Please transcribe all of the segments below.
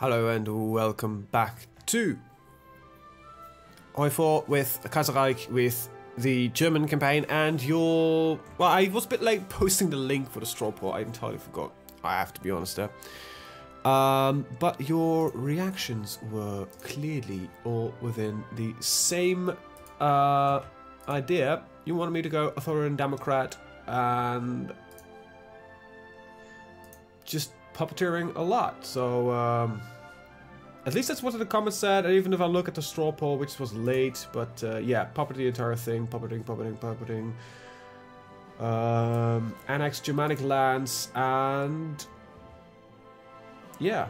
Hello and welcome back to HoI4 with the Kaiserreich with the German campaign and your... Well, I was a bit late posting the link for the straw poll. I entirely forgot. I have to be honest there. But your reactions were clearly all within the same idea. You wanted me to go authoritarian Democrat and just puppeteering a lot. So at least that's what the comments said. And even if I look at the straw poll, which was late, but yeah, puppet the entire thing, puppeting. Annex Germanic lands and yeah.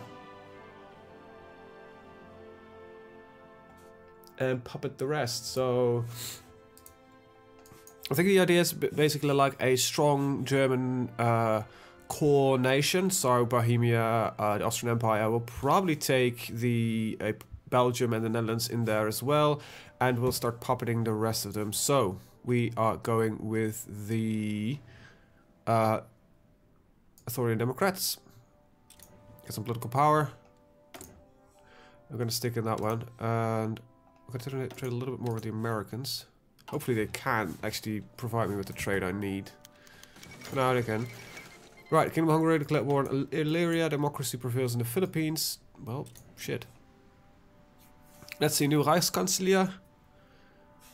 And puppet the rest. So I think the idea is basically like a strong German core nation. So Bohemia, the Austrian Empire will probably take the Belgium and the Netherlands in there as well, and we'll start puppeting the rest of them. So we are going with the authoritarian Democrats. Get some political power. I'm gonna stick in that one, and I'm gonna trade a little bit more with the Americans. Hopefully they can actually provide me with the trade I need. For now they can. Right, Kingdom of Hungary declared war on Illyria. Democracy prevails in the Philippines. Well, shit. Let's see, new Reichskanzler.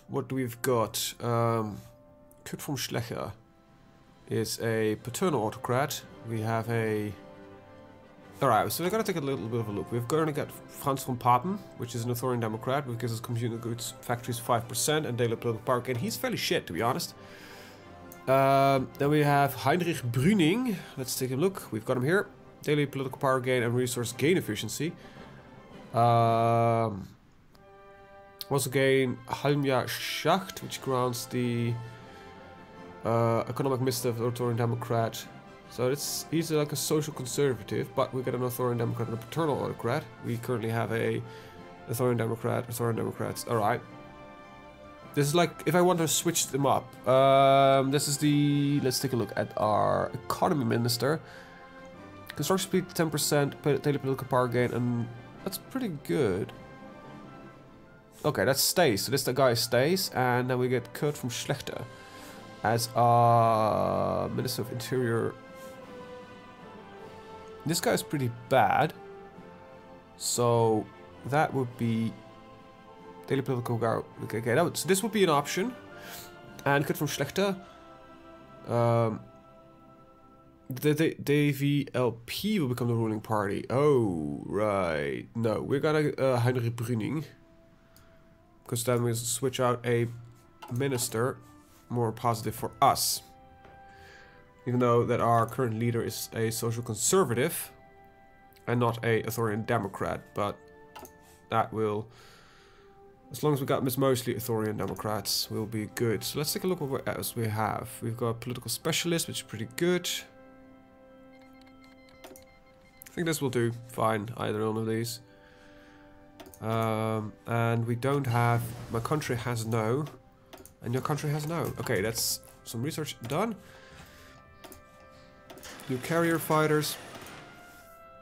What do we've got? Kurt von Schlecher is a paternal autocrat. We have a... Alright, so we're going to take a little bit of a look. We're going to get Franz von Papen, which is an authoritarian Democrat, which gives us consumer goods factories 5% and daily political power gain. He's fairly shit, to be honest. Then we have Heinrich Brüning. Let's take a look. We've got him here. Daily political power gain and resource gain efficiency. Also gain Halmjahr Schacht, which grants the economic minister of the authoritarian Democrat. So he's like a social conservative, but we get an authoritarian Democrat and a paternal autocrat. We currently have a authoritarian Democrats. Alright. This is like, if I want to switch them up, this is the, let's take a look at our economy minister. Construction speed 10%, daily political power gain, and that's pretty good. Okay, that stays, so this the guy stays, and then we get Kurt von Schlechter as our Minister of Interior. This guy is pretty bad, so that would be daily political power. Okay, so this would be an option. And Kurt von Schlechter, the DVLP will become the ruling party. Oh, right. No, we're gonna Heinrich Brüning, because then we'll switch out a minister, more positive for us. Even though that our current leader is a social conservative and not a authoritarian Democrat, but that will, as long as we got mostly authoritarian Democrats, we'll be good. So let's take a look at what else we have. We've got political specialist, which is pretty good. I think this will do fine, either one of these. And we don't have, my country has no, and your country has no. Okay, that's some research done. New carrier fighters.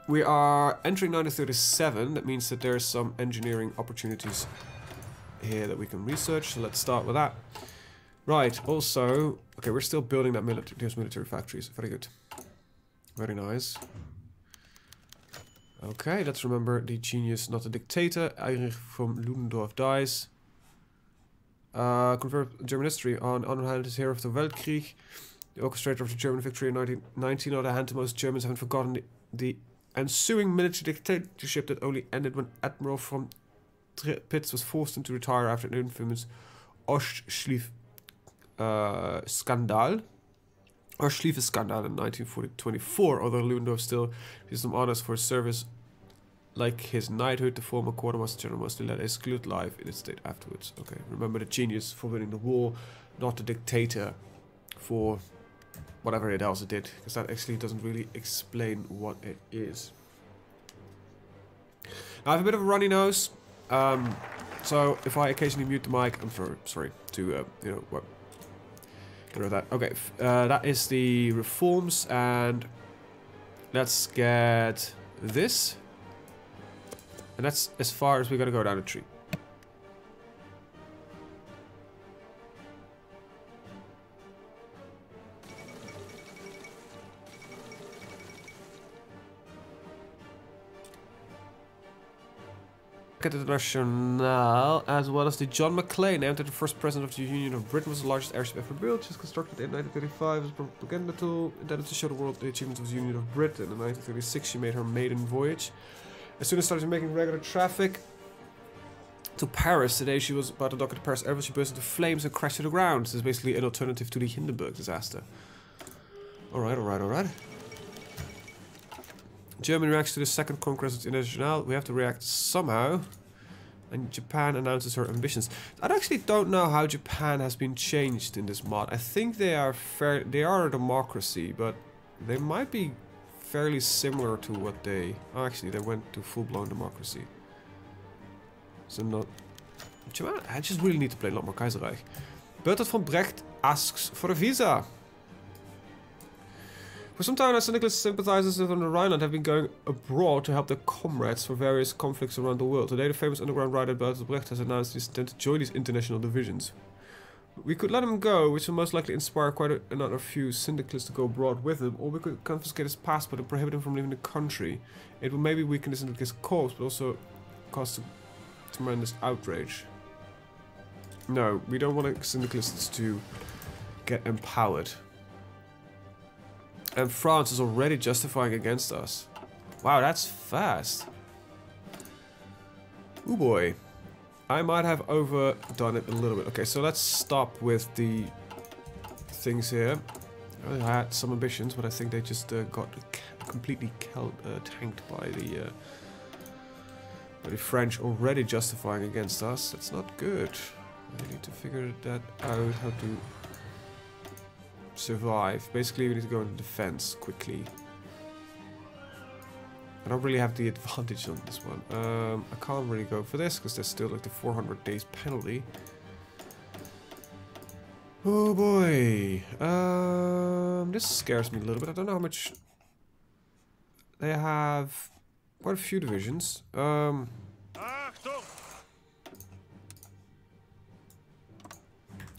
We are entering 1937. That means that there's some engineering opportunities here that we can research. So let's start with that. Right. Also, okay, we're still building that those military factories. Very good. Very nice. Okay, let's remember the genius, not the dictator. Heinrich von Ludendorff dies. Convert German history. On one hand, is hero of the Weltkrieg. The orchestrator of the German victory in 1919. On the other hand, most Germans haven't forgotten the ensuing military dictatorship that only ended when Admiral von Pitz was forced to retire after an infamous Ostschlieff scandal. Ostschlieff scandal in 1924. Although Ludendorff still gives some honors for his service, like his knighthood, the former quartermaster general mostly led a secluded life in the state afterwards. Okay, remember the genius for winning the war, not the dictator for whatever it else it did, because that actually doesn't really explain what it is. Now I have a bit of a runny nose, so if I occasionally mute the mic, I'm sorry to you know what. Get rid of that. Okay, that is the reforms, and let's get this. And that's as far as we're gonna go down the tree. International, as well as the John Maclean, named the first president of the Union of Britain, was the largest airship ever built. It was constructed in 1935 as a propaganda tool, intended to show the world the achievements of the Union of Britain. In 1936, she made her maiden voyage. As soon as started making regular traffic to Paris, the day she was about to dock at the Paris airport, she burst into flames and crashed to the ground. This is basically an alternative to the Hindenburg disaster. Alright, alright, alright. Germany reacts to the second Congress of the International. We have to react somehow. And Japan announces her ambitions. I actually don't know how Japan has been changed in this mod. I think they are a democracy, but they might be fairly similar to what they... Oh, actually, they went to full-blown democracy. So not... Japan, I just really need to play a lot more Keizerreich. Bertolt von Brecht asks for a visa. For some time now, syndicalist sympathizers on the Rhineland have been going abroad to help their comrades for various conflicts around the world. Today, the famous underground writer Bertolt Brecht has announced his intent to join these international divisions. We could let him go, which will most likely inspire quite another few syndicalists to go abroad with him, or we could confiscate his passport and prohibit him from leaving the country. It will maybe weaken the syndicalist cause, but also cause tremendous outrage. No, we don't want syndicalists to get empowered. And France is already justifying against us. Wow, that's fast. Oh boy. I might have overdone it a little bit. Okay, so let's stop with the things here. I had some ambitions, but I think they just got completely tanked by the French already justifying against us. That's not good. I need to figure that out, how to survive. Basically, we need to go into defense quickly. I don't really have the advantage on this one. I can't really go for this because there's still like the 400 days penalty. Oh boy. This scares me a little bit. I don't know how much. They have quite a few divisions.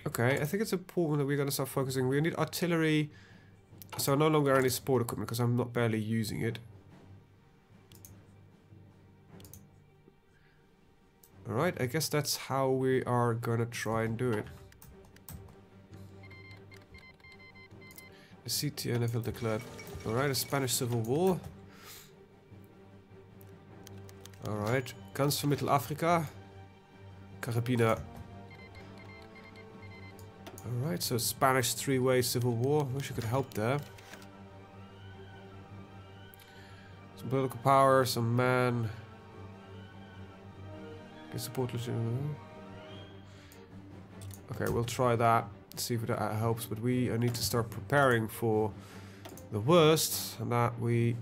Okay, I think it's important that we're going to start focusing. We need artillery, so no longer any support equipment because I'm not barely using it. Alright, I guess that's how we are going to try and do it. The CTN have declared. Alright, a Spanish Civil War. Alright, guns from Middle Africa. Carabiner. Alright, so Spanish three-way civil war. Wish I could help there. Some political power, some man. Get support. Okay, we'll try that. See if that helps. But we need to start preparing for the worst, and that we're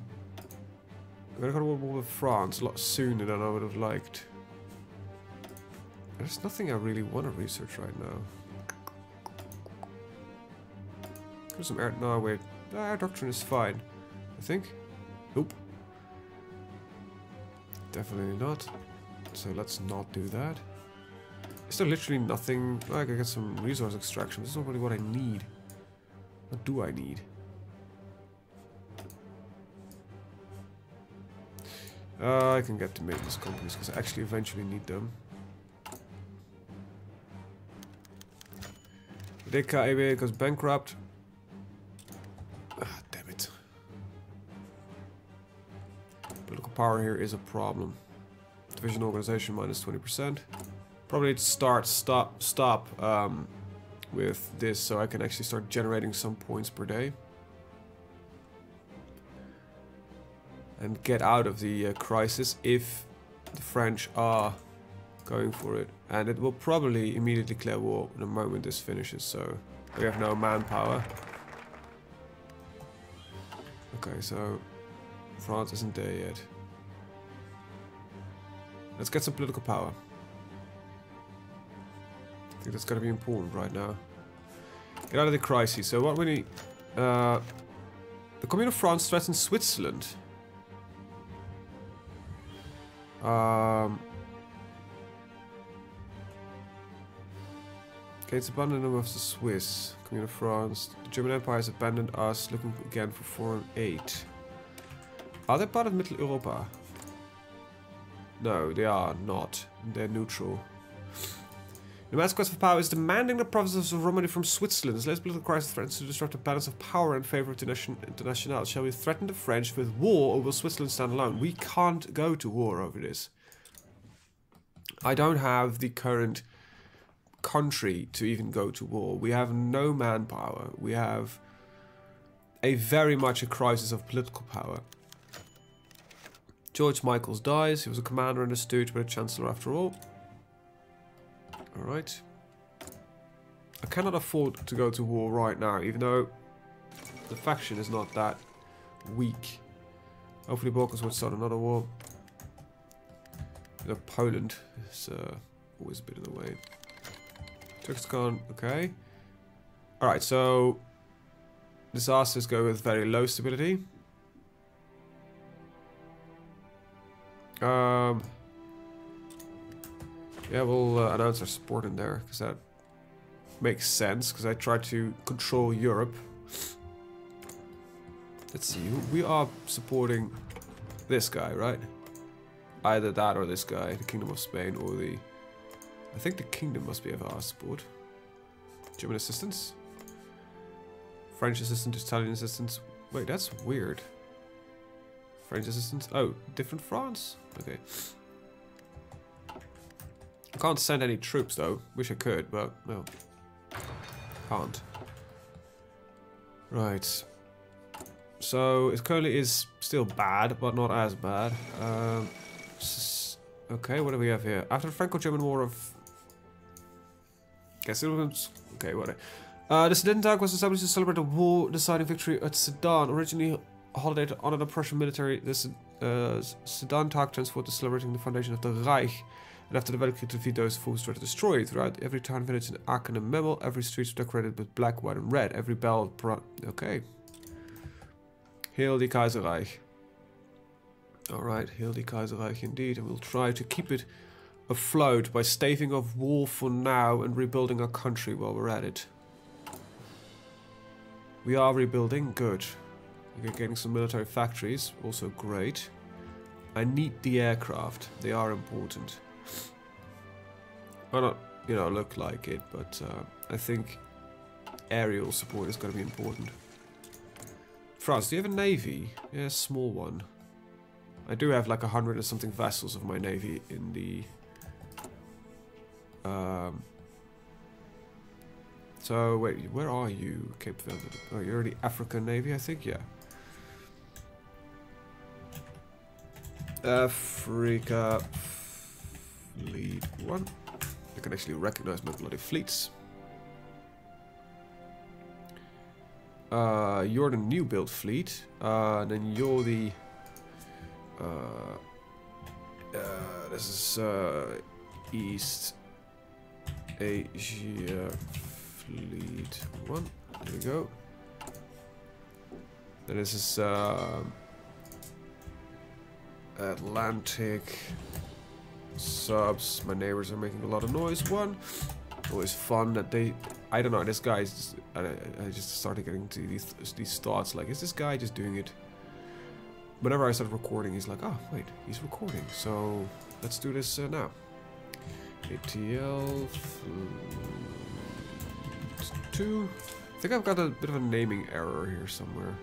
gonna go to war with France a lot sooner than I would have liked. There's nothing I really want to research right now. There's some air. No, wait. Air doctrine is fine. I think. Nope. Definitely not. So let's not do that. Is there literally nothing? Like, I get some resource extraction. This is not really what I need. What do I need? I can get to maintenance companies because I actually eventually need them. DKEB goes bankrupt. Ah, damn it. Political power here is a problem. Division organization minus 20%. Probably need to stop with this so I can actually start generating some points per day. And get out of the crisis if the French are going for it. And it will probably immediately declare war the moment this finishes, so we have no manpower. Okay, so France isn't there yet. Let's get some political power. I think that's gonna be important right now. Get out of the crisis. So what we need... the Commune of France threatens Switzerland. Gates abandoned of the Swiss. Commune of France. The German Empire has abandoned us, looking again for foreign aid. Are they part of Middle Europa? No, they are not. They're neutral. The man's quest for power is demanding the provinces of Romandy from Switzerland. This latest political crisis threatens to disrupt the balance of power in favor of the international. Shall we threaten the French with war, or will Switzerland stand alone? We can't go to war over this. I don't have the current country to even go to war. We have no manpower. We have very much a crisis of political power. George Michaels dies. He was a commander and a stooge, but a chancellor after all. Alright. I cannot afford to go to war right now, even though the faction is not that weak. Hopefully Balkans won't start another war. You know, Poland is always a bit in the way. Turkestan, okay. Alright, so disasters go with very low stability. Yeah, we'll announce our support in there, because that makes sense, because I try to control Europe. Let's see, we are supporting this guy, right? Either that or this guy, the Kingdom of Spain, or the... I think the Kingdom must be of our support. German assistance? French assistance, Italian assistance. Wait, that's weird. French assistance? Oh, different France? Okay. I can't send any troops though. Wish I could, but no. Can't. Right. So it currently is still bad, but not as bad. Okay, what do we have here? After the Franco-German War of... Guess it was... Okay, what? The Sedan Tag was established to celebrate a war-deciding victory at Sedan. Originally a holiday to honor the Prussian military, the Sedan Tag transformed to celebrating the foundation of the Reich. And after the Weltkrieg, to defeat those foes tried to destroy it. Throughout every town, village in Aachen and Memel, every street was decorated with black, white, and red. Every bell... Okay. Hail the Kaiserreich. Alright, hail the Kaiserreich indeed. And we'll try to keep it afloat by staving off war for now and rebuilding our country while we're at it. We are rebuilding. Good. We're getting some military factories. Also great. I need the aircraft. They are important. Might not, you know, look like it, but I think aerial support is going to be important. France, do you have a navy? Yeah, a small one. I do have like 100 and something vessels of my navy in the... So, wait, where are you? Cape Verde. Oh, you're the African Navy, I think? Yeah. Africa Fleet 1. I can actually recognize my bloody fleets. You're the new build fleet. Then you're the... this is East Asia Fleet 1. There we go. Then this is Atlantic subs. My neighbors are making a lot of noise. One. Always fun that they... I don't know, this guy is... I just started getting to these thoughts like, is this guy just doing it? Whenever I start recording, he's like, oh, wait, he's recording. So, let's do this now. ATL... 2... I think I've got a bit of a naming error here somewhere.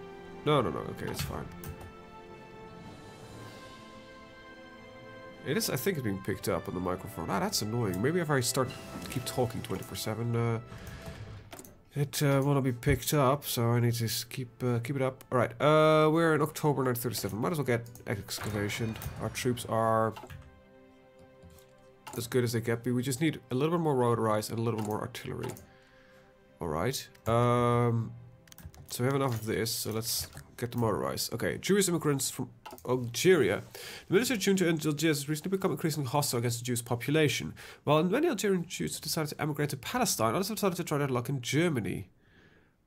No, okay, it's fine. It is, I think it's being picked up on the microphone. Ah, that's annoying. Maybe if I keep talking 24/7, it will not be picked up. So I need to keep it up. All right, we're in October 1937. Might as well get excavation. Our troops are as good as they get. We just need a little bit more motorized and a little bit more artillery. All right. So we have enough of this. So let's get the motorized. Okay, Jewish immigrants from Algeria. The military junta in Algeria has recently become increasingly hostile against the Jewish population. While many Algerian Jews decided to emigrate to Palestine, others have decided to try their luck in Germany.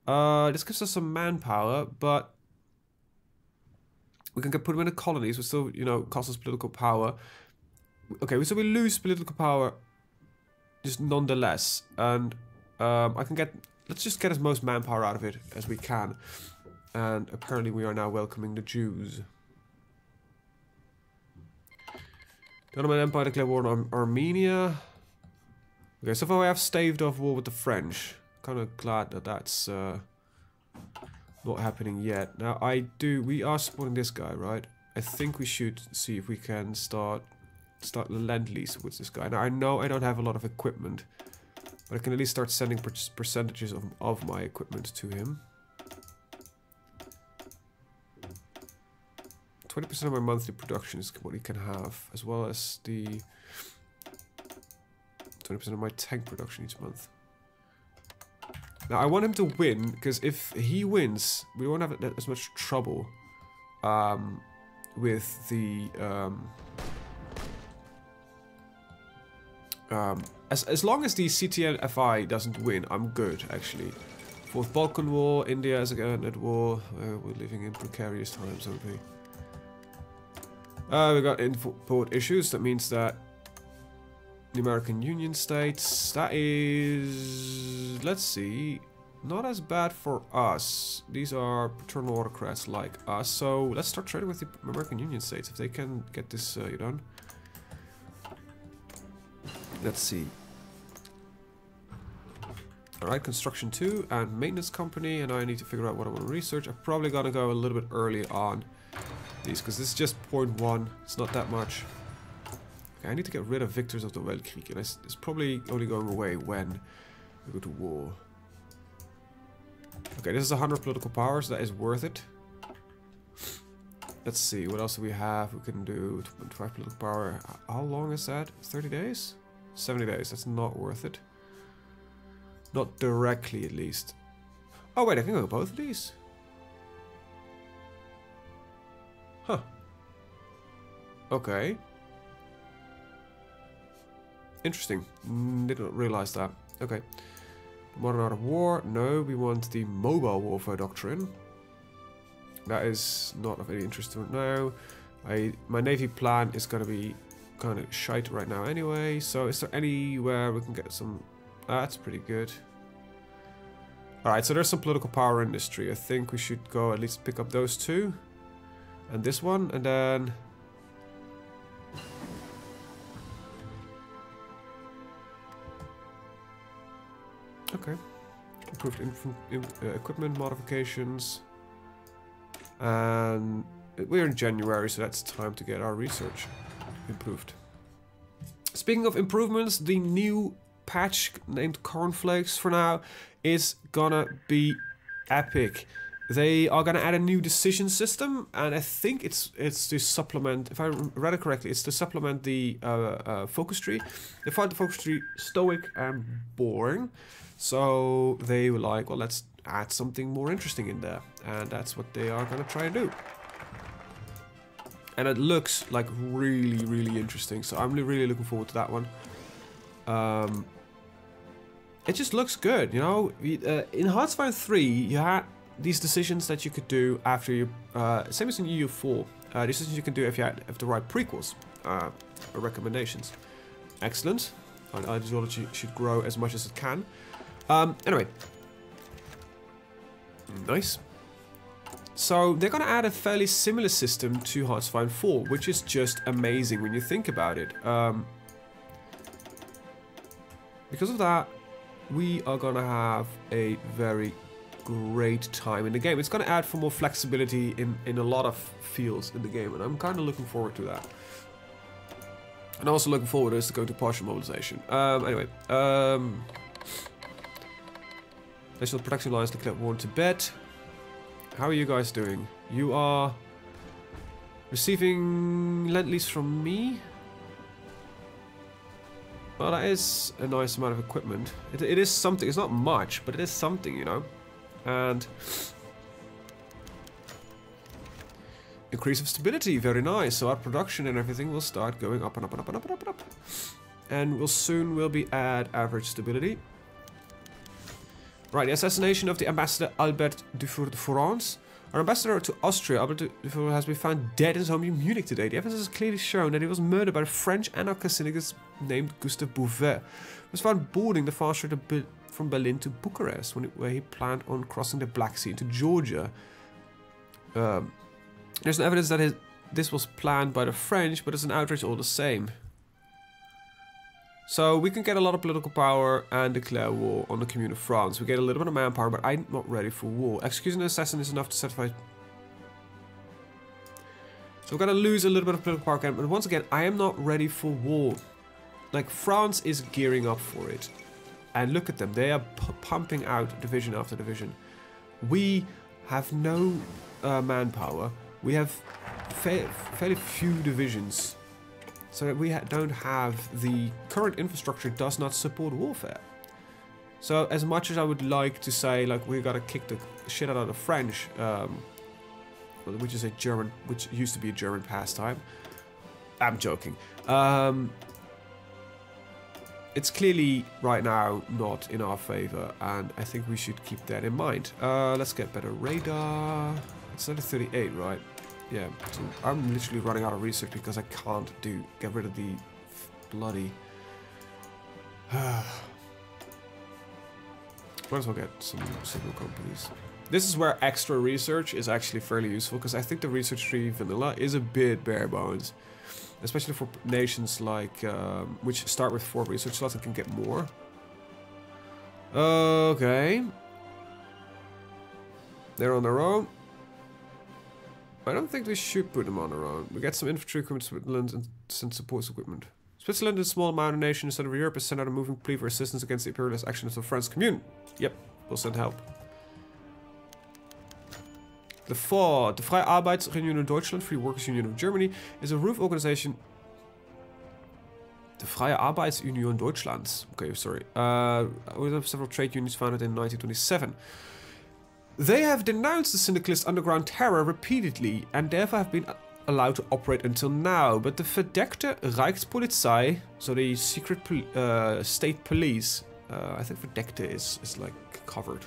This gives us some manpower, but we can put them in the colonies, which still, you know, costs us political power. Okay, so we lose political power just nonetheless. And I can get... Let's just get as most manpower out of it as we can. And apparently we are now welcoming the Jews. The Ottoman Empire declared war on Armenia. Okay, so far I have staved off war with the French. Kind of glad that that's not happening yet. Now we are supporting this guy, right? I think we should see if we can start lend-lease with this guy. Now I know I don't have a lot of equipment, but I can at least start sending percentages of my equipment to him. 20% of my monthly production is what he can have, as well as the 20% of my tank production each month. Now I want him to win, because if he wins, we won't have as much trouble with the as long as the CTNFI doesn't win, I'm good actually. Fourth Balkan War, India is again at war. We're living in precarious times, aren't we? We got import issues. That means that the American Union states, that is, let's see, not as bad for us. These are paternal autocrats like us. So let's start trading with the American Union states if they can get this done. Let's see. Alright, construction 2 and maintenance company, and I need to figure out what I want to research. I'm probably gonna go a little bit early on these, because this is just 0.1, it's not that much. Okay, I need to get rid of victors of the Weltkrieg, and it's probably only going away when we go to war. Okay, this is 100 political power, so that is worth it. Let's see, what else do we have? We can do 25 political power. How long is that? 30 days? 70 days, that's not worth it. Not directly, at least. Oh wait, I can go both of these? Huh. Okay. Interesting. Didn't realize that. Okay. Modern art of war. No, we want the mobile warfare doctrine. That is not of any interest to it now. My navy plan is going to be kind of shite right now anyway. So is there anywhere we can get some... That's pretty good. Alright, so there's some political power industry. I think we should go at least pick up those two. And this one, and then... Okay. Improved equipment modifications. And we're in January, so that's time to get our research improved. Speaking of improvements, the new patch named Cornflakes for now is gonna be epic. They are gonna add a new decision system, and I think it's to supplement, if I read it correctly, it's to supplement the focus tree. They find the focus tree stoic and boring, so they were like, well, let's add something more interesting in there, and that's what they are gonna try and do. And it looks like really, really interesting, so I'm really looking forward to that one. It just looks good, you know. In HoI4 3, you had these decisions that you could do after you, same as in HoI4, decisions you can do if you have the right prequels, or recommendations. Excellent. Ideology should grow as much as it can. Anyway. Nice. So they're going to add a fairly similar system to HoI4 4, which is just amazing when you think about it. Because of that, we are going to have a very great time in the game. It's going to add for more flexibility in a lot of fields in the game, and I'm kind of looking forward to that. And also looking forward to going to partial mobilization. Anyway, National Protection Alliance declared war in Tibet. How are you guys doing? You are receiving lend-lease from me? Well, that is a nice amount of equipment. It is something. It's not much, but it is something, you know. And increase of stability, very nice. So our production and everything will start going up and up and up and up and up and up. And we'll soon be at average stability. Right, the assassination of the ambassador Albert Dufour de France. Our ambassador to Austria, Albert has been found dead in his home in Munich today. The evidence has clearly shown that he was murdered by a French anarchist syndicalist named Gustave Bouvet. He was found boarding the fast train from Berlin to Bucharest, where he planned on crossing the Black Sea into Georgia. There's no evidence that this was planned by the French, but it's an outrage all the same. So we can get a lot of political power and declare war on the Commune of France. We get a little bit of manpower, but I'm not ready for war. Executing an assassin is enough to satisfy. So we're gonna lose a little bit of political power again, but once again, I am not ready for war. Like, France is gearing up for it. And look at them, they are pumping out division after division. We have no manpower. We have fairly few divisions. So we don't have the current infrastructure does not support warfare. So as much as I would like to say, like, we gotta kick the shit out of the French, which used to be a German pastime. I'm joking. It's clearly right now not in our favor, and I think we should keep that in mind. Let's get better radar. It's only 38, right? Yeah, so I'm literally running out of research because I can't get rid of the bloody... Might as well get some signal companies. This is where extra research is actually fairly useful, because I think the research tree vanilla is a bit bare bones. Especially for nations like, which start with 4 research slots and can get more. Okay. They're on their own. I don't think we should put them on our own. We get some infantry equipment to Switzerland and send support equipment. Switzerland is a small mountain nation in Central Europe, has sent out a moving plea for assistance against the imperialist actions of the French Commune. Yep, we'll send help. The FOR, the Freie Arbeitsunion of Deutschland, Free Workers Union of Germany, is a roof organization. The Freie Arbeitsunion Deutschlands. Okay, sorry. We have several trade unions founded in 1927. They have denounced the syndicalist underground terror repeatedly and therefore have been allowed to operate until now. But the Verdeckte Reichspolizei, so the secret state police, I think Verdeckte is like covered,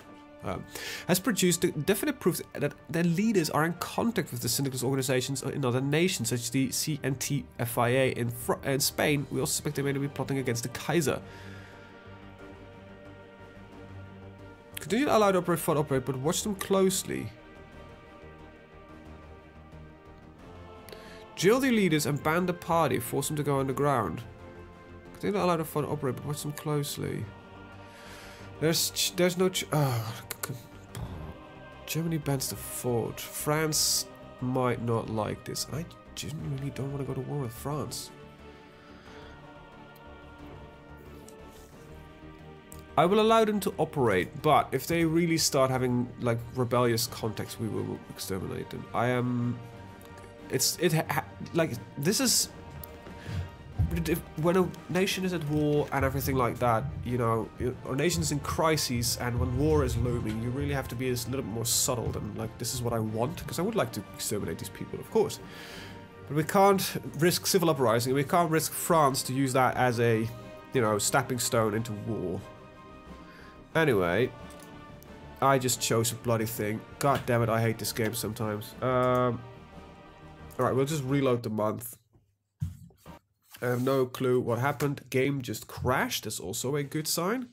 has produced definite proof that their leaders are in contact with the syndicalist organizations in other nations, such as the CNT-FIA in Spain. We also suspect they may be plotting against the Kaiser. Continue to allow to operate, but watch them closely. Jail the leaders and ban the party, force them to go underground. Continue to allow to operate, but watch them closely. There's no... Germany bans the fort. France might not like this. I genuinely don't want to go to war with France. I will allow them to operate, but if they really start having like rebellious contacts, we will exterminate them. I am... like, this is... When a nation is at war and everything like that, you know, a nation's in crises, and when war is looming, you really have to be a little bit more subtle than, like, this is what I want, because I would like to exterminate these people, of course. But we can't risk civil uprising, we can't risk France to use that as a, you know, stepping stone into war. Anyway, I just chose a bloody thing. God damn it, I hate this game sometimes. Alright, we'll just reload the month. I have no clue what happened. Game just crashed. That's also a good sign.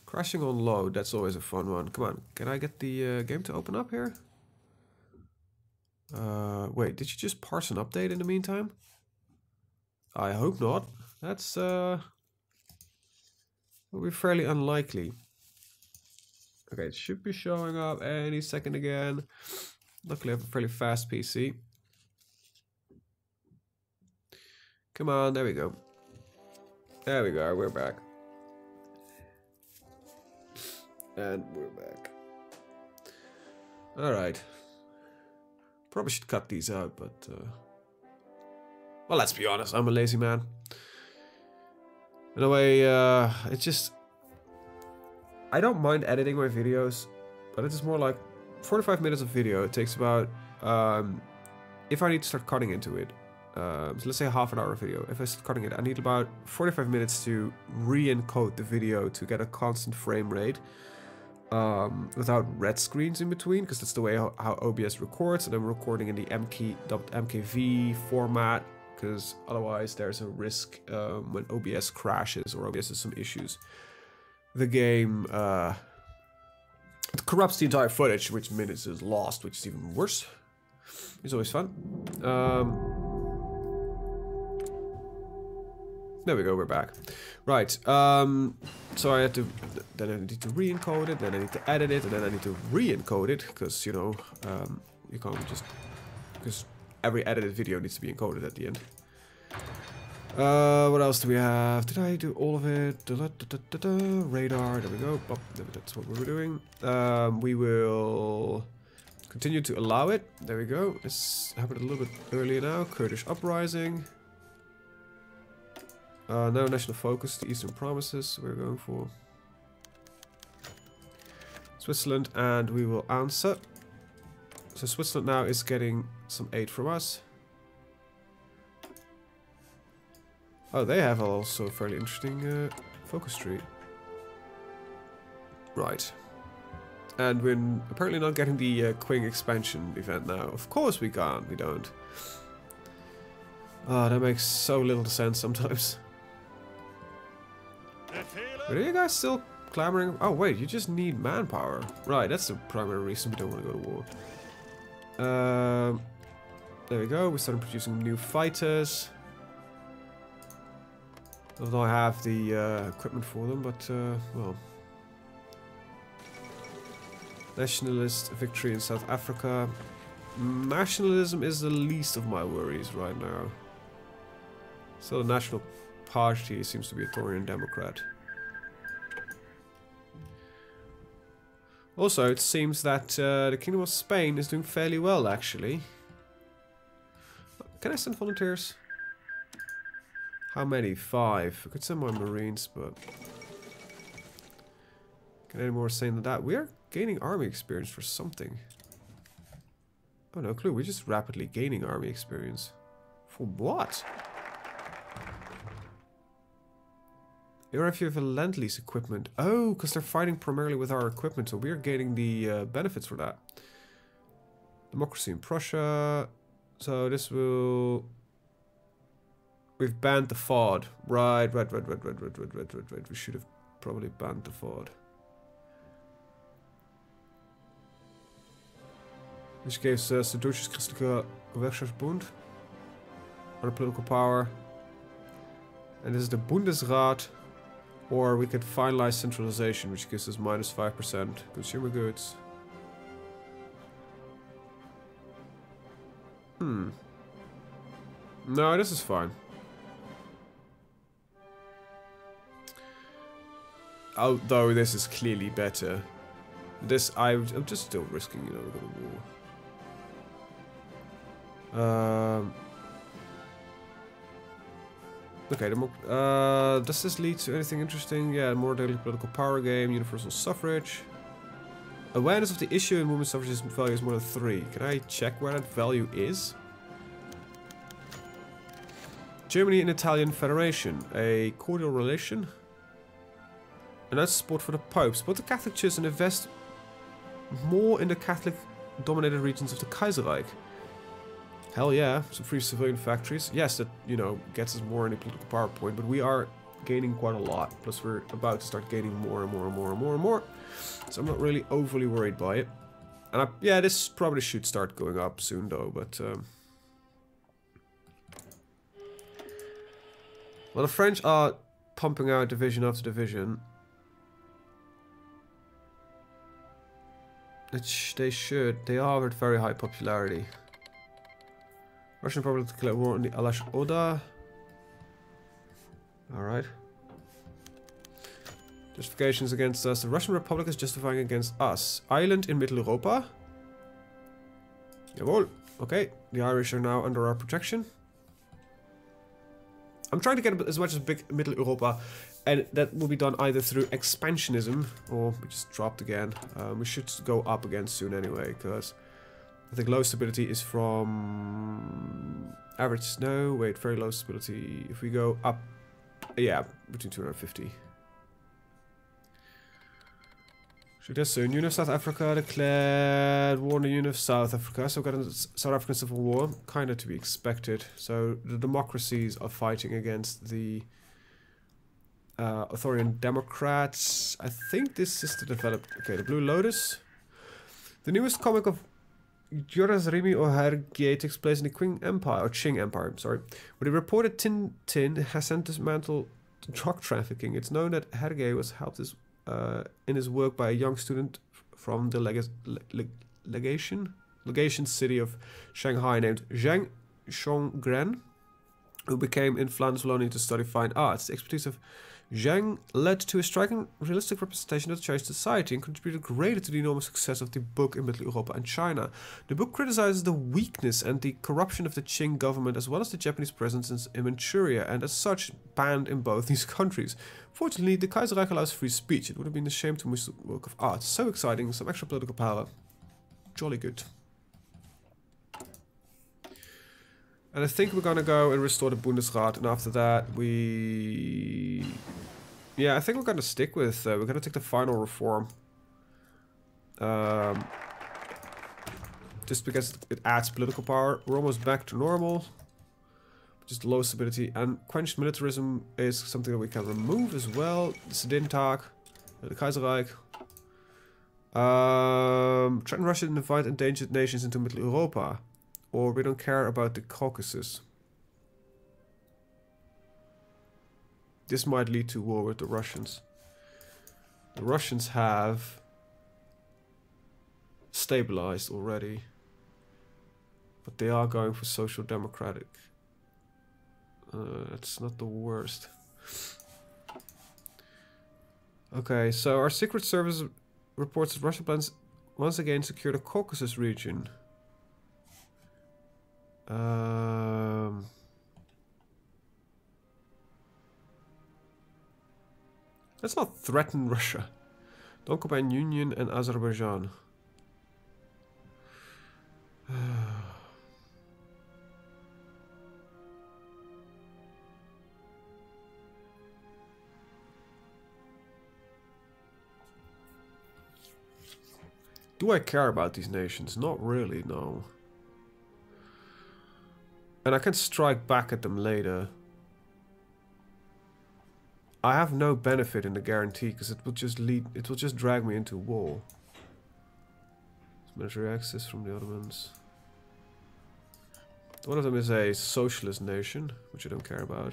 Crashing on load. That's always a fun one. Come on. Can I get the game to open up here? Wait, did you just parse an update in the meantime? I hope not. That's will be fairly unlikely. Okay, it should be showing up any second again. Luckily I have a fairly fast PC. Come on, there we go. There we go, we're back. And we're back. Alright. Probably should cut these out, but... well, let's be honest, I'm a lazy man. In a way, it's just... I don't mind editing my videos, but it's more like 45 minutes of video. It takes about, if I need to start cutting into it, So let's say a half an hour video. If I start cutting it, I need about 45 minutes to re-encode the video to get a constant frame rate without red screens in between, because that's the way how OBS records, and I'm recording in the MKV format, because otherwise there's a risk when OBS crashes or OBS has some issues. The game it corrupts the entire footage, which minutes is lost, which is even worse. It's always fun. There we go, we're back. Right, so I had to, then I need to re-encode it, then I need to edit it, and then I need to re-encode it, because, you know, you can't just, because every edited video needs to be encoded at the end. What else do we have? Did I do all of it? Radar, there we go. Oh, that's what we were doing. We will continue to allow it. There we go. This happened a little bit earlier now. Kurdish uprising. No national focus, the Eastern Promises we're going for. Switzerland, and we will answer. So Switzerland now is getting some aid from us. Oh, they have also a fairly interesting focus tree. Right. And we're apparently not getting the Qing expansion event now. Of course we can't, we don't. Oh, that makes so little sense sometimes. But are you guys still clamoring? Oh wait, you just need manpower. Right, that's the primary reason we don't want to go to war. There we go, we started producing new fighters. Although I have the equipment for them, but well. Nationalist victory in South Africa. Nationalism is the least of my worries right now. So the National Party seems to be a Tory and Democrat. Also, it seems that the Kingdom of Spain is doing fairly well, actually. Can I send volunteers? How many? 5. I could send my Marines, but... Can any more say than that? We are gaining army experience for something. Oh, no clue. We're just rapidly gaining army experience. For what? Or if you have a Lend-Lease equipment. Oh, because they're fighting primarily with our equipment, so we're gaining the benefits for that. Democracy in Prussia. So this will... We've banned the FOD. Right. We should have probably banned the FOD. Which gives us the Deutsches Christliche Gewerkschaftsbund. Our political power. And this is the Bundesrat. Or we could finalize centralization, which gives us minus 5% consumer goods. No, this is fine. Although this is clearly better. This, I'm just still risking, you know, to go to war. Okay, does this lead to anything interesting? Yeah, more daily political power game, universal suffrage. Awareness of the issue in women's suffrage value is more than 3. Can I check where that value is? Germany and Italian Federation. A cordial relation. And that's support for the Pope. Support the Catholic Church and invest more in the Catholic-dominated regions of the Kaiserreich. Hell yeah, some free civilian factories. Yes, that, you know, gets us more in a political power point, but we are gaining quite a lot. Plus we're about to start gaining more and more and more and more and more. So I'm not really overly worried by it. And yeah, this probably should start going up soon though, but... Well, the French are pumping out division after division. They should. They are at very high popularity. Russian Republic declared war on the Alash Oda. Alright. Justifications against us. The Russian Republic is justifying against us. Island in Middle Europa. Jawohl. Okay. The Irish are now under our protection. I'm trying to get as much as big Middle Europa. And that will be done either through expansionism, or we just dropped again. We should go up again soon anyway, because I think low stability is from average snow. Wait, very low stability. If we go up, yeah, between 250. So that's soon. Union of South Africa declared war on the Union of South Africa. So we've got a South African Civil War, kind of to be expected. So the democracies are fighting against the authoritarian Democrats. I think this is the developed. Okay, the Blue Lotus. The newest comic of Joras Rimi O'Hergé takes place in the Qing Empire, or Qing Empire, sorry, where the reported Tintin has sent this mantle to drug trafficking. It's known that Hergé was helped in his work by a young student from the legation city of Shanghai named Zhang Shonggren, who became in Flanders Wallonia to study fine arts. The expertise of Zhang led to a striking realistic representation of the Chinese society and contributed greatly to the enormous success of the book in Middle Europa and China. The book criticizes the weakness and the corruption of the Qing government as well as the Japanese presence in Manchuria, and as such banned in both these countries. Fortunately, the Kaiserreich allows free speech. It would have been a shame to miss the work of art. So exciting, some extra political power. Jolly good. And I think we're gonna go and restore the Bundesrat, and after that we... Yeah, I think we're gonna stick with... we're gonna take the final reform. Just because it adds political power. We're almost back to normal. Just low stability. And quenched militarism is something that we can remove as well. The Sedintag, the Kaiserreich. Threaten Russia to invite endangered nations into Middle Europa. Or we don't care about the Caucasus. This might lead to war with the Russians. The Russians have stabilized already. But they are going for social democratic. That's not the worst. Okay, so our Secret Service reports that Russia plans once again secure the Caucasus region. Let's not threaten Russia. Don't combine Union and Azerbaijan. Do I care about these nations? Not really, no. And I can strike back at them later. I have no benefit in the guarantee because it will just drag me into war. Military access from the Ottomans. One of them is a socialist nation, which I don't care about.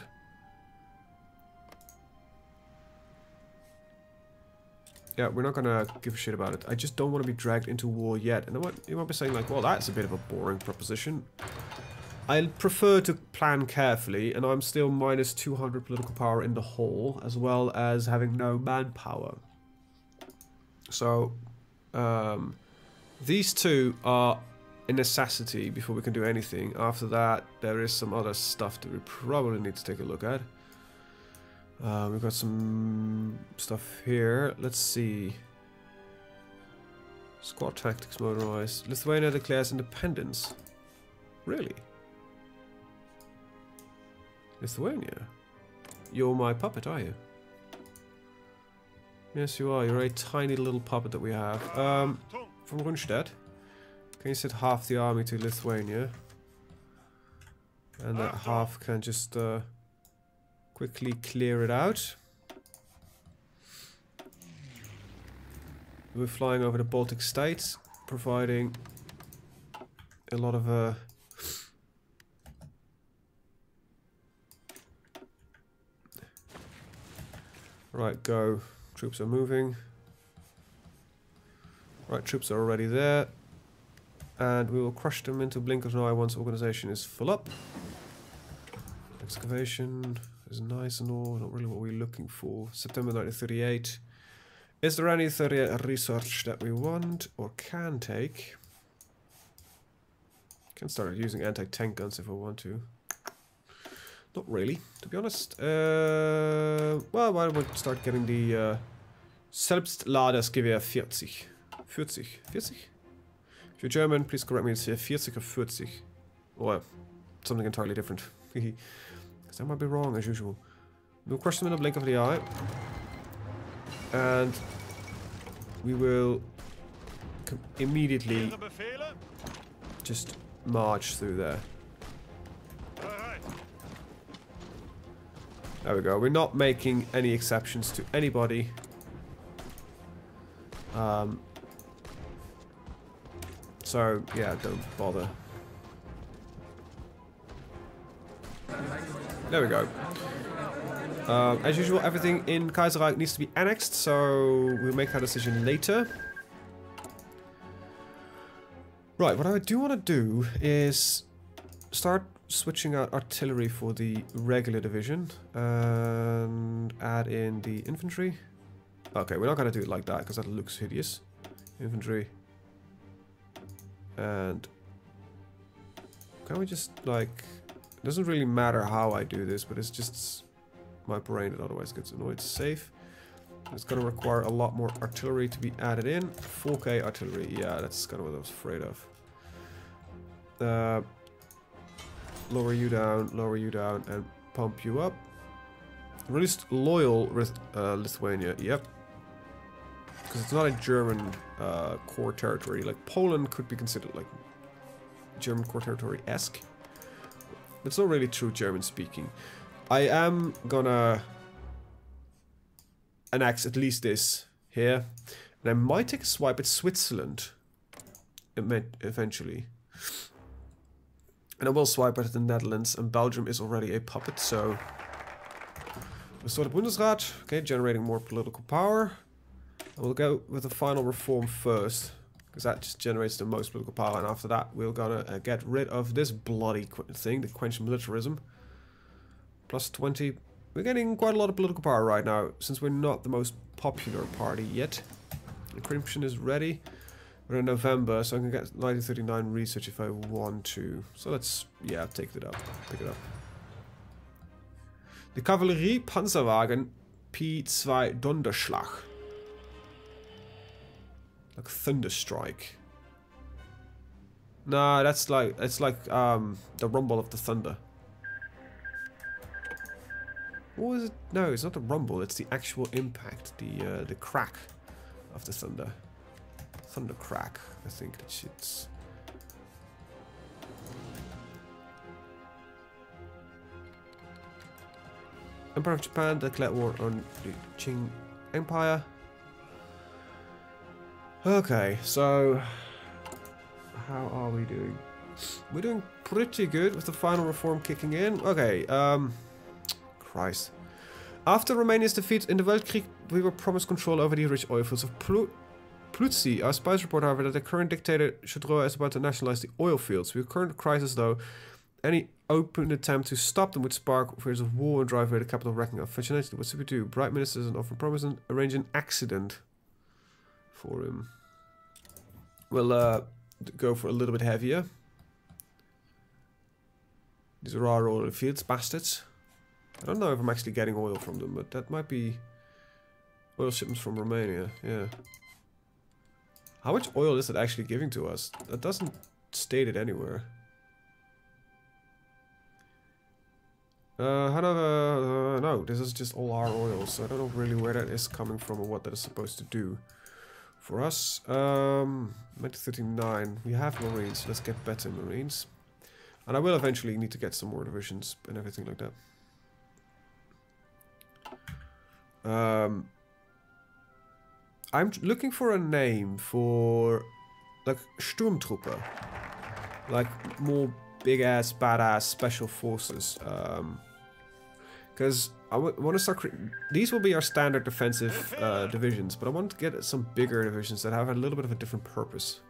Yeah, we're not gonna give a shit about it. I just don't want to be dragged into war yet. And you might be saying like, well, that's a bit of a boring proposition. I prefer to plan carefully, and I'm still minus 200 political power in the whole, as well as having no manpower. So, these two are a necessity before we can do anything. After that, there is some other stuff that we probably need to take a look at. We've got some stuff here. Let's see. Squad tactics motorized. Lithuania declares independence. Really? Lithuania? You're my puppet, are you? Yes, you are. You're a tiny little puppet that we have. From Rundstedt. Can you send half the army to Lithuania? And that half can just quickly clear it out. We're flying over the Baltic states, providing a lot of right, go. Troops are moving. Right, troops are already there. And we will crush them into blink of an eye once organization is full up. Excavation is nice and all, not really what we're looking for. September 1938. Is there any 38 research that we want or can take? Can start using anti-tank guns if I want to. Not really, to be honest. Well, why don't we start getting the Selbstladersgewehr 40? 40? 40? If you're German, please correct me. It's 40 or 40. Or something entirely different. Because I might be wrong as usual. We'll crush them in a blink of the eye. And we will immediately just march through there. There we go. We're not making any exceptions to anybody. So, yeah, don't bother. There we go. As usual, everything in Kaiserreich needs to be annexed, so we'll make that decision later. Right, what I do want to do is start switching out artillery for the regular division and add in the infantry. Okay, we're not going to do it like that because that looks hideous. Infantry. And can we just, like, it doesn't really matter how I do this, but it's just my brain that otherwise gets annoyed. Safe. It's going to require a lot more artillery to be added in. 4K artillery, yeah, that's kind of what I was afraid of. Lower you down, and pump you up. Released loyal Lithuania, yep. Because it's not a German core territory. Like, Poland could be considered like German core territory-esque. It's not really true German speaking. I am gonna annex at least this here. And I might take a swipe at Switzerland eventually. And I will swipe at the Netherlands, and Belgium is already a puppet, so... Restore the Bundesrat. Okay, generating more political power. And we'll go with the final reform first, because that just generates the most political power, and after that we're gonna get rid of this bloody thing, the quench militarism. Plus 20. We're getting quite a lot of political power right now, since we're not the most popular party yet. Encryption is ready. We're in November, so I can get 1939 research if I want to. So let's, yeah, take it up. Pick it up. The Kavallerie Panzerwagen P2 Donnerschlag. Like Thunderstrike. Nah, that's like, it's like the rumble of the thunder. What was it? No, it's not the rumble, it's the actual impact, the crack of the thunder. Thunder crack, I think that shit's... Emperor of Japan declared war on the Qing Empire. Okay, so how are we doing? We're doing pretty good with the final reform kicking in. Okay, Christ. After Romania's defeat in the Weltkrieg, we were promised control over the rich oil fields of Plutzi. Our spies report, however, that the current dictator Shudroa is about to nationalize the oil fields. With the current crisis, though, any open attempt to stop them would spark fears of war and drive away the capital wrecking of fascination. What should we do? Bright ministers and offer promise and arrange an accident for him. We'll go for a little bit heavier. These are our oil fields, bastards. I don't know if I'm actually getting oil from them, but that might be oil shipments from Romania, yeah. How much oil is it actually giving to us? That doesn't state it anywhere. No, this is just all our oil, so I don't know really where that is coming from or what that is supposed to do for us. 1939, we have Marines, let's get better Marines. And I will eventually need to get some more divisions and everything like that. I'm looking for a name for, like, Sturmtruppe. Like, more big-ass, badass special forces. Because I want to start... These will be our standard defensive divisions, but I want to get some bigger divisions that have a little bit of a different purpose.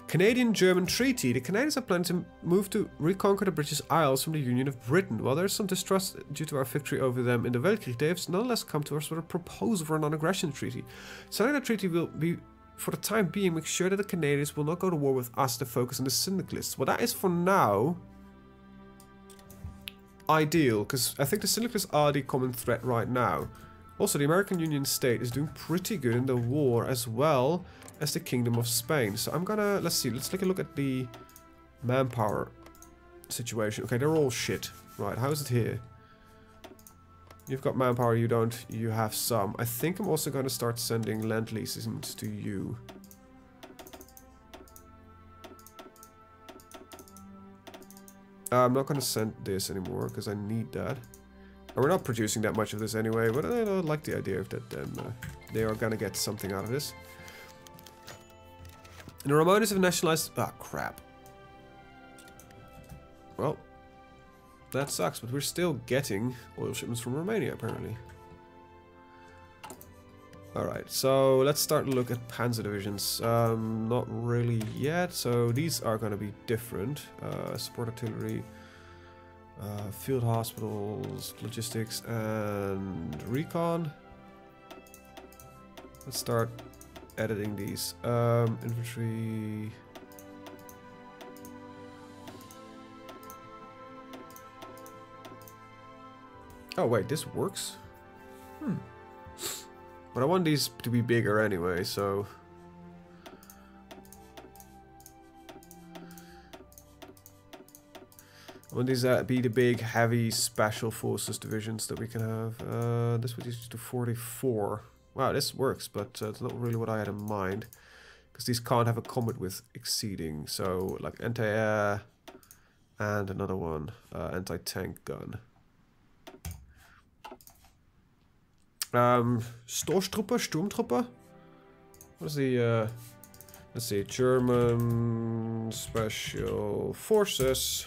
Canadian-German treaty. The Canadians are planning to move to reconquer the British Isles from the Union of Britain. While there is some distrust due to our victory over them in the Weltkrieg, they have nonetheless come to us with a proposal for a non-aggression treaty. Signing the treaty will be, for the time being, make sure that the Canadians will not go to war with us to focus on the syndicalists. Well, that is for now ideal, because I think the syndicalists are the common threat right now. Also, the American Union state is doing pretty good in the war as well as the Kingdom of Spain. So I'm gonna, let's see, let's take a look at the manpower situation. Okay, they're all shit. Right, how is it here? You've got manpower, you don't, you have some. I think I'm also gonna start sending land leases to you. I'm not gonna send this anymore because I need that. And we're not producing that much of this anyway, but I don't like the idea of that then. They are gonna get something out of this. And the Romanos have nationalized... Ah, crap. Well, that sucks, but we're still getting oil shipments from Romania, apparently. Alright, so let's start to look at panzer divisions. Not really yet, so these are gonna be different. Support artillery... field hospitals, logistics, and recon. Let's start editing these. Infantry. Oh wait, this works? But I want these to be bigger anyway, so... I want these to be the big, heavy special forces divisions that we can have. This would use to 44. Wow, this works, but it's not really what I had in mind. Because these can't have a combat with exceeding. So, like anti-air and another one, anti-tank gun. Sturmtruppe? What is the, let's see, German Special Forces.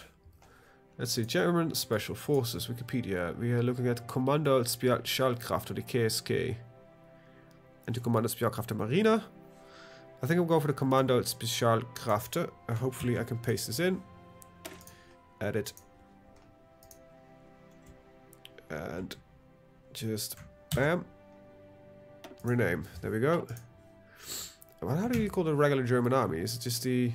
Let's see, German Special Forces, Wikipedia. We are looking at Kommando Spezialkräfte, the KSK. And the Kommando Spezialkräfte Marine. I think I'm going for the Kommando Spezialkräfte. Hopefully I can paste this in. Edit. And just bam. Rename. There we go. Well, how do you call the regular German army? Is it just the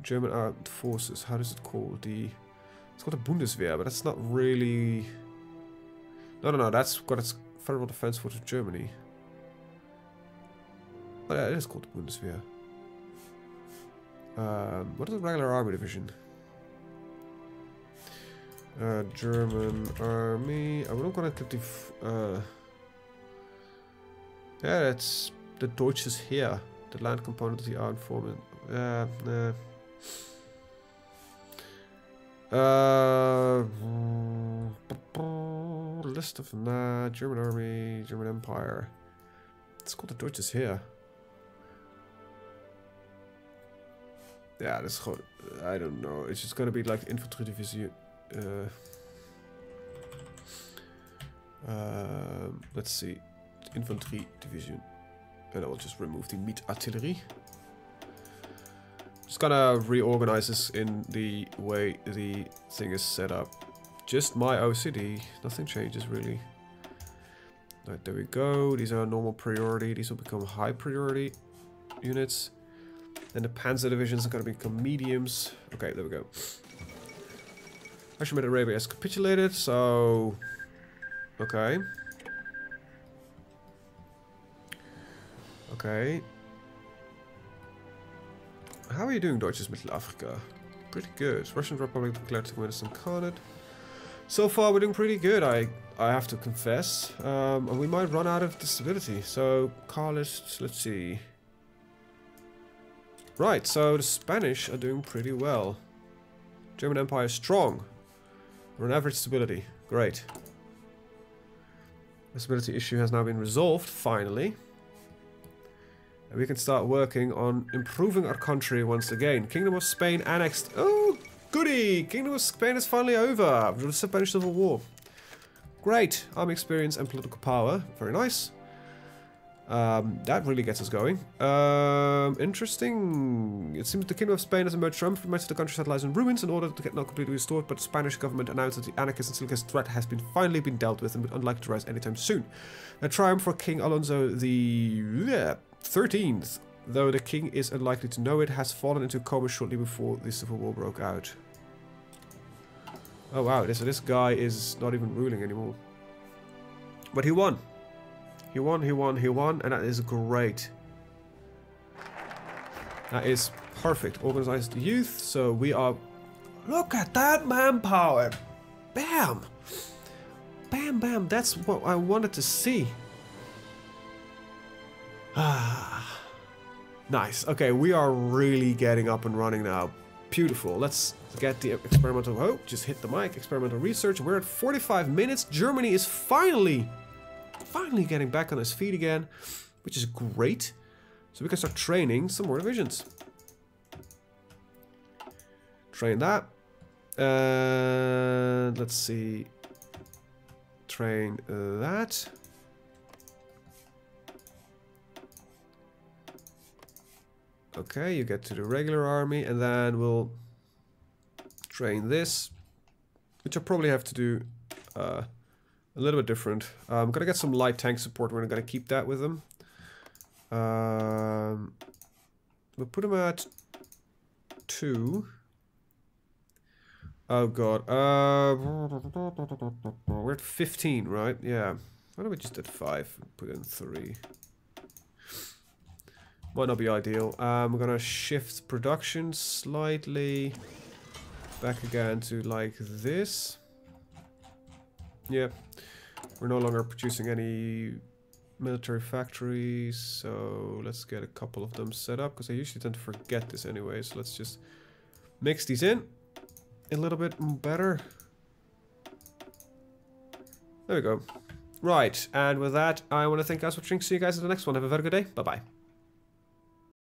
German armed forces? How does it call? It's called the Bundeswehr, but that's not really... No, that's got its Federal Defense Force of Germany. Oh yeah, it is called the Bundeswehr. What is the regular army division? German army. I'm not gonna keep the... yeah, it's the Deutsches Heer, the land component of the armed forces. List of German army, German Empire. It's called the Deutsches Heer. Yeah, that's gewoon, I don't know. It's just gonna be like infantry division. Let's see, infantry division, and I will just remove the meat artillery. Just gonna reorganize this in the way the thing is set up. Just my OCD, nothing changes really. Right, there we go. These are normal priority. These will become high priority units. Then the panzer divisions are gonna become mediums. Okay, there we go. Actually, Arabia has capitulated, so... Okay. Okay. How are you doing, Deutsches Mittelafrika? Pretty good. Russian Republic declared to Medicine Khanate. So far, we're doing pretty good, I have to confess. And we might run out of stability. So, Carlists, let's see. Right, so the Spanish are doing pretty well. German Empire is strong. We're on average stability. Great. The stability issue has now been resolved, finally. And we can start working on improving our country once again. Kingdom of Spain annexed. Oh, goody! Kingdom of Spain is finally over. The Spanish Civil War. Great. Army experience and political power. Very nice. That really gets us going. Interesting. It seems the Kingdom of Spain has emerged triumphant. Much of the countryside lies in ruins in order to get not completely restored, but the Spanish government announced that the anarchist and syndicalist threat has finally been dealt with and would unlikely to rise anytime soon. A triumph for King Alonso the 13th, though the king is unlikely to know it, has fallen into coma shortly before the Civil War broke out. Oh wow, so this guy is not even ruling anymore. But he won. He won, and that is great. That is perfect. Organized youth, so we are... Look at that manpower! Bam! Bam, bam, that's what I wanted to see. Ah, nice. Okay, we are really getting up and running now. Beautiful. Let's get the experimental... Oh, just hit the mic. Experimental research. We're at 45 minutes. Germany is finally getting back on his feet again, which is great. So we can start training some more divisions. Train that. And let's see. Train that. Okay, you get to the regular army, and then we'll train this, which I'll probably have to do a little bit different. I'm gonna get some light tank support. We're gonna keep that with them. We'll put them at 2. Oh god. We're at 15, right? Yeah. Why don't we just at 5 and put in 3? Might not be ideal. We're gonna shift production slightly back again to like this. Yeah. We're no longer producing any military factories, so let's get a couple of them set up, because I usually tend to forget this anyway, so let's just mix these in a little bit better. There we go. Right, and with that, I want to thank you guys for watching. See you guys in the next one. Have a very good day. Bye-bye.